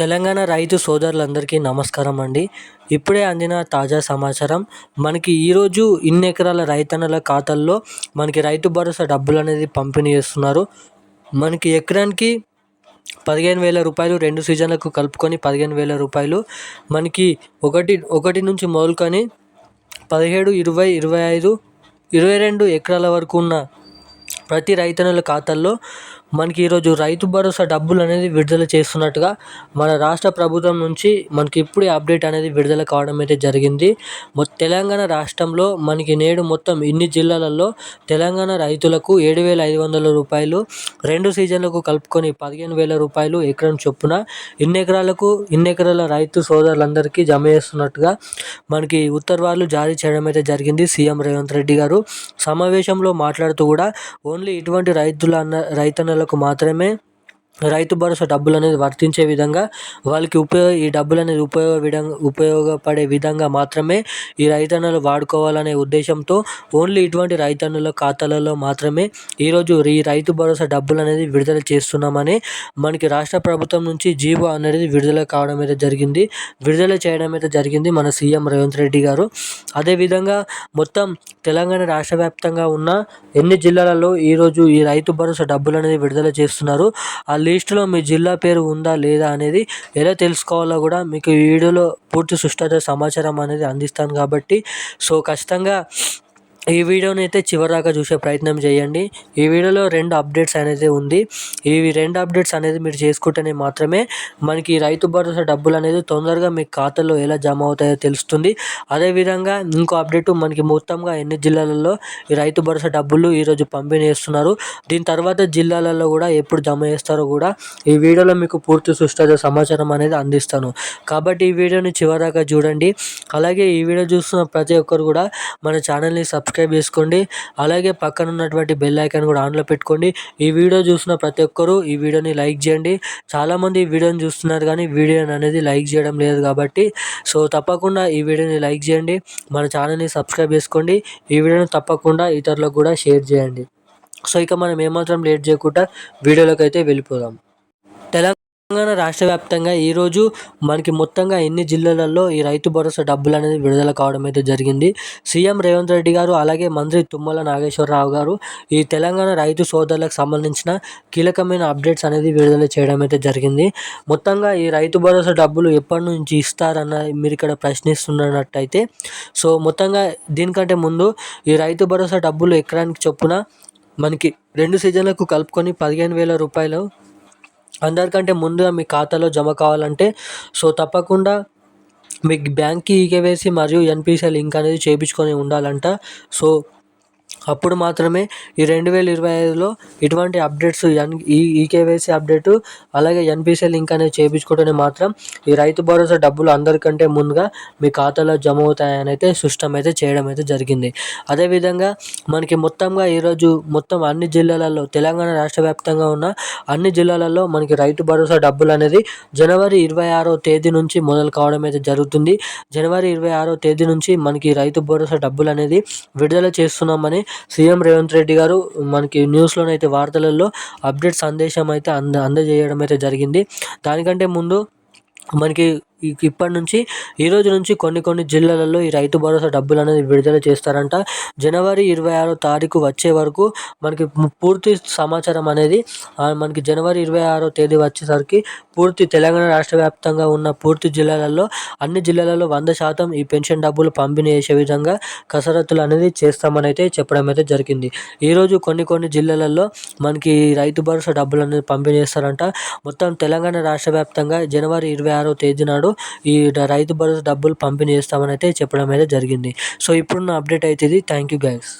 తెలంగాణ రైతు సోదరులందరికీ నమస్కారం అండి. ఇప్పుడే అందిన తాజా సమాచారం. మనకి ఈరోజు ఇన్ని ఎకరాల రైతన్నల ఖాతాల్లో మనకి రైతు భరోసా డబ్బులు అనేది పంపిణీ చేస్తున్నారు. మనకి ఎకరానికి 15,000 రూపాయలు 2 సీజన్లకు కలుపుకొని 15,000 రూపాయలు మనకి ఒకటి నుంచి మొదలుకొని 17, 20, 25, 22 ఎకరాల వరకు ఉన్న ప్రతి రైతన్నల ఖాతాల్లో మనకి ఈరోజు రైతు భరోసా డబ్బులు అనేది విడుదల చేస్తున్నట్టుగా మన రాష్ట్ర ప్రభుత్వం నుంచి మనకి ఇప్పుడే అప్డేట్ అనేది విడుదల కావడం అయితే జరిగింది. తెలంగాణ రాష్ట్రంలో మనకి నేడు మొత్తం ఇన్ని జిల్లాలలో తెలంగాణ రైతులకు 7,500 రూపాయలు 2 సీజన్లకు కలుపుకొని 15,000 రూపాయలు ఎకరం చొప్పున ఇన్ని ఎకరాల రైతు సోదరులందరికీ జమ చేస్తున్నట్టుగా మనకి ఉత్తర్వులు జారీ చేయడం అయితే జరిగింది. సీఎం రేవంత్ రెడ్డి గారు సమావేశంలో మాట్లాడుతూ కూడా ఓన్లీ ఇటువంటి రైతన్నలకు మాత్రమే రైతు భరోసా డబ్బులు అనేది వర్తించే విధంగా వాళ్ళకి ఈ డబ్బులు అనేది ఉపయోగపడే విధంగా మాత్రమే ఈ రైతన్నలు వాడుకోవాలనే ఉద్దేశంతో ఓన్లీ ఇటువంటి రైతన్నుల ఖాతాలలో మాత్రమే ఈరోజు ఈ రైతు భరోసా డబ్బులు అనేది విడుదల చేస్తున్నామని మనకి రాష్ట్ర ప్రభుత్వం నుంచి జీవో అనేది విడుదల కావడం అయితే జరిగింది. విడుదల చేయడం అయితే జరిగింది మన సీఎం రేవంత్ రెడ్డి గారు. అదేవిధంగా మొత్తం తెలంగాణ రాష్ట్ర వ్యాప్తంగా ఉన్న ఎన్ని జిల్లాలలో ఈరోజు ఈ రైతు భరోసా డబ్బులు అనేది విడుదల చేస్తున్నారు, ఆ లిస్టులో మీ జిల్లా పేరు ఉందా లేదా అనేది ఎలా తెలుసుకోవాలో కూడా మీకు ఈ వీడియోలో పూర్తి సుష్ఠత సమాచారం అనేది అందిస్తాను కాబట్టి ఖచ్చితంగా ఈ వీడియోని అయితే చివరిదాకా చూసే ప్రయత్నం చేయండి. ఈ వీడియోలో 2 అప్డేట్స్ అనేది ఉంది. ఈ 2 అప్డేట్స్ అనేది మీరు చేసుకుంటేనే మాత్రమే మనకి రైతు భరోసా డబ్బులు అనేది తొందరగా మీ ఖాతాలో ఎలా జమ అవుతాయో తెలుస్తుంది. అదేవిధంగా ఇంకో అప్డేట్ మనకి మొత్తంగా ఎన్ని జిల్లాలలో ఈ రైతు భరోసా డబ్బులు ఈరోజు పంపిణీ చేస్తున్నారు, దీని తర్వాత జిల్లాలలో కూడా ఎప్పుడు జమ చేస్తారో కూడా ఈ వీడియోలో మీకు పూర్తి సుష్ఠత సమాచారం అనేది అందిస్తాను. కాబట్టి ఈ వీడియోని చివరిదాకా చూడండి. అలాగే ఈ వీడియో చూస్తున్న ప్రతి ఒక్కరు కూడా మన ఛానల్ని సబ్స్క్రైబ్ చేసుకోండి. అలాగే పక్కన ఉన్నటువంటి బెల్ ఐకాన్ కూడా ఆన్లో పెట్టుకోండి. ఈ వీడియో చూసిన ప్రతి ఒక్కరూ ఈ వీడియోని లైక్ చేయండి. చాలామంది ఈ వీడియోని చూస్తున్నారు కానీ వీడియోని అనేది లైక్ చేయడం లేదు కాబట్టి తప్పకుండా ఈ వీడియోని లైక్ చేయండి. మన ఛానల్ని సబ్స్క్రైబ్ చేసుకోండి. ఈ వీడియోని తప్పకుండా ఇతరులకు కూడా షేర్ చేయండి. ఇక మనం ఏమాత్రం లేట్ చేయకుండా వీడియోలోకి అయితే వెళ్ళిపోదాం. తెలంగాణ రాష్ట్ర వ్యాప్తంగా ఈరోజు మనకి మొత్తంగా ఎన్ని జిల్లాలలో ఈ రైతు భరోసా డబ్బులు అనేది విడుదల కావడం అయితే జరిగింది. సీఎం రేవంత్ రెడ్డి గారు అలాగే మంత్రి తుమ్మల నాగేశ్వరరావు గారు ఈ తెలంగాణ రైతు సోదరులకు సంబంధించిన కీలకమైన అప్డేట్స్ అనేది విడుదల చేయడం అయితే జరిగింది. మొత్తంగా ఈ రైతు భరోసా డబ్బులు ఎప్పటి నుంచి ఇస్తారన్న మీరు ఇక్కడ ప్రశ్నిస్తున్నట్టయితే మొత్తంగా దీనికంటే ముందు ఈ రైతు భరోసా డబ్బులు ఎకరానికి చొప్పున మనకి 2 సీజన్లకు కలుపుకొని 15,000 రూపాయలు అందరికంటే ముందుగా మీ ఖాతాలో జమ కావాలంటే తప్పకుండా మీకు బ్యాంక్కి ఈకేవైసీ మరియు ఎన్పిసిఐ లింక్ అనేది చేయించుకొని ఉండాలంట. అప్పుడు మాత్రమే ఈ 2025లో ఇటువంటి అప్డేట్స్ ఈకేవైసీ అప్డేటు అలాగే ఎన్పిసిఐ లింక్ అనేది చేయించుకుంటేనే మాత్రం ఈ రైతు భరోసా డబ్బులు అందరికంటే ముందుగా మీ ఖాతాలో జమ అవుతాయని అయితే సిస్టమ్ అయితే చేయడం అయితే జరిగింది. అదేవిధంగా మనకి మొత్తంగా ఈరోజు మొత్తం అన్ని జిల్లాలలో తెలంగాణ రాష్ట్ర వ్యాప్తంగా ఉన్న అన్ని జిల్లాలలో మనకి రైతు భరోసా డబ్బులు అనేది జనవరి 26వ తేదీ నుంచి మొదలు కావడం అయితే జరుగుతుంది. జనవరి 26వ తేదీ నుంచి మనకి రైతు భరోసా డబ్బులు అనేది విడుదల చేస్తున్నామని సీఎం రేవంత్ రెడ్డి గారు మనకి న్యూస్లోనైతే వార్తలలో అప్డేట్ సందేశం అయితే అందజేయడం అయితే జరిగింది. దానికంటే ముందు మనకి ఇప్పటి నుంచి ఈరోజు నుంచి కొన్ని జిల్లాలలో ఈ రైతు భరోసా డబ్బులు అనేది విడుదల చేస్తారంట. జనవరి 26వ తారీఖు వచ్చే వరకు మనకి పూర్తి సమాచారం అనేది మనకి జనవరి 26వ తేదీ వచ్చేసరికి పూర్తి తెలంగాణ రాష్ట్ర వ్యాప్తంగా ఉన్న పూర్తి జిల్లాలలో అన్ని జిల్లాలలో 100% ఈ పెన్షన్ డబ్బులు పంపిణీ చేసే విధంగా కసరత్తులు అనేది చేస్తామని అయితే చెప్పడం అయితే జరిగింది. ఈరోజు కొన్ని జిల్లాలలో మనకి రైతు భరోసా డబ్బులు అనేది పంపిణీ చేస్తారంట. మొత్తం తెలంగాణ రాష్ట్ర వ్యాప్తంగా జనవరి 26వ తేదీ నాడు ఈ రైతు భరోసా డబ్బులు పంపిణీ చేస్తామని అయితే చెప్పడం అయితే జరిగింది. ఇప్పుడున్న అప్డేట్ అయితే ఇది. Thank you guys.